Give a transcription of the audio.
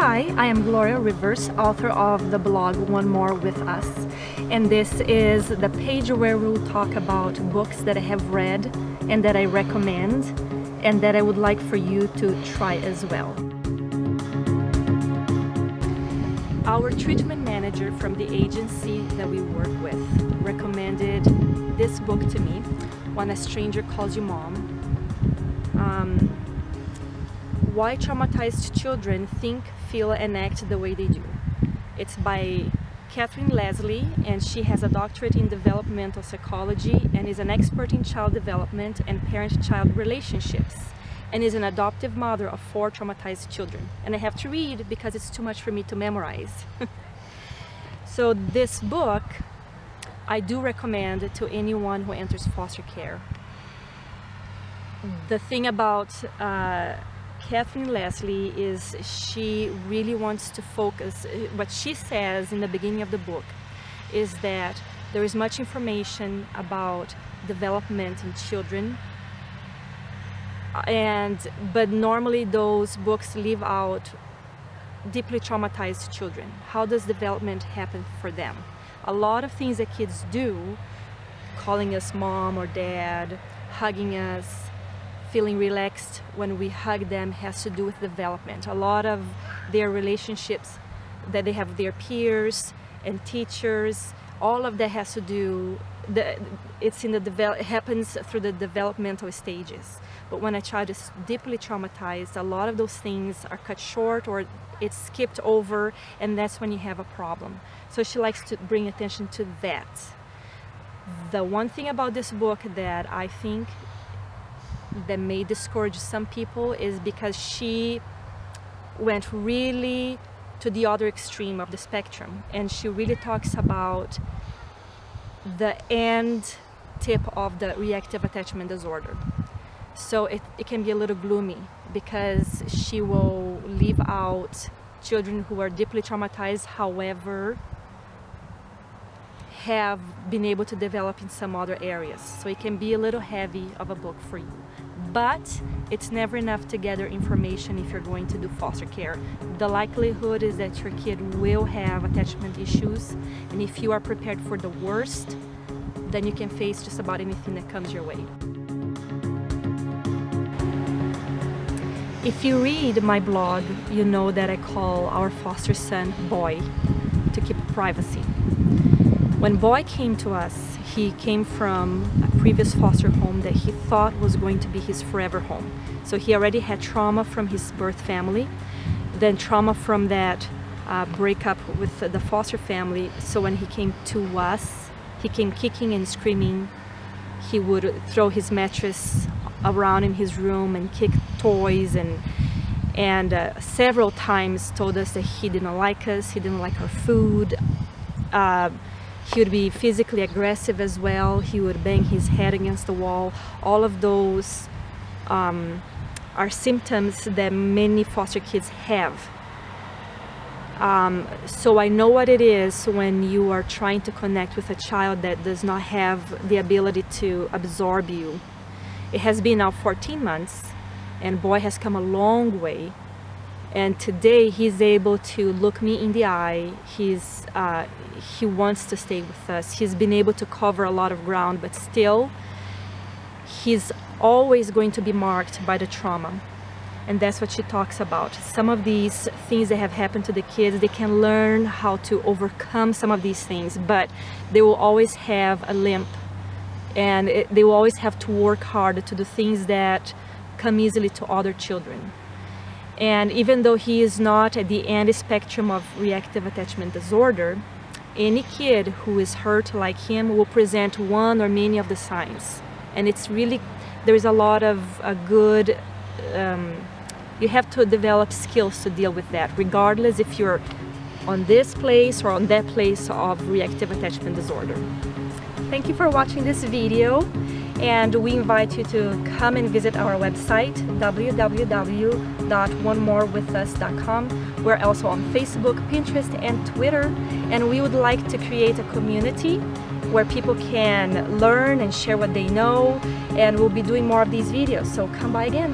Hi, I am Gloria Rivers, author of the blog One More With Us, and this is the page where we'll talk about books that I have read and that I recommend and that I would like for you to try as well. Our treatment manager from the agency that we work with recommended this book to me, When a Stranger Calls You Mom. Why Traumatized Children Think, Feel, and Act the Way They Do. It's by Katharine Leslie, and she has a doctorate in developmental psychology and is an expert in child development and parent-child relationships, and is an adoptive mother of 4 traumatized children. And I have to read because it's too much for me to memorize. So this book I do recommend to anyone who enters foster care. The thing about Katharine Leslie is she really wants to focus. What she says in the beginning of the book is that there is much information about development in children, but normally those books leave out deeply traumatized children. How does development happen for them? A lot of things that kids do, calling us mom or dad, hugging us, feeling relaxed when we hug them, has to do with development. A lot of their relationships that they have with their peers and teachers, all of that has to do, it happens through the developmental stages. But when a child is deeply traumatized, a lot of those things are cut short or it's skipped over, and that's when you have a problem. So she likes to bring attention to that. The one thing about this book that I think that may discourage some people is because she went really to the other extreme of the spectrum, and she really talks about the end tip of the reactive attachment disorder. So it can be a little gloomy because she will leave out children who are deeply traumatized, however, have been able to develop in some other areas. So it can be a little heavy of a book for you. But it's never enough to gather information if you're going to do foster care. The likelihood is that your kid will have attachment issues, and if you are prepared for the worst, then you can face just about anything that comes your way. If you read my blog, you know that I call our foster son Boy to keep privacy. When Boy came to us, he came from a previous foster home that he thought was going to be his forever home. So he already had trauma from his birth family, then trauma from that breakup with the foster family. So when he came to us, he came kicking and screaming. He would throw his mattress around in his room and kick toys, and several times told us that he didn't like us, he didn't like our food. He would be physically aggressive as well. He would bang his head against the wall. All of those are symptoms that many foster kids have. So I know what it is when you are trying to connect with a child that does not have the ability to absorb you. It has been now 14 months, and Boy has come a long way. And today he's able to look me in the eye. He wants to stay with us. He's been able to cover a lot of ground, but still he's always going to be marked by the trauma. And that's what she talks about. Some of these things that have happened to the kids, they can learn how to overcome some of these things, but they will always have a limp, and they will always have to work hard to do things that come easily to other children. And even though he is not at the end spectrum of reactive attachment disorder, any kid who is hurt like him will present one or many of the signs. And it's really, there is a lot of good, you have to develop skills to deal with that, regardless if you're on this place or on that place of reactive attachment disorder. Thank you for watching this video, and we invite you to come and visit our website, www.onemorewithus.com. We're also on Facebook, Pinterest, and Twitter, and we would like to create a community where people can learn and share what they know, and we'll be doing more of these videos, so come by again.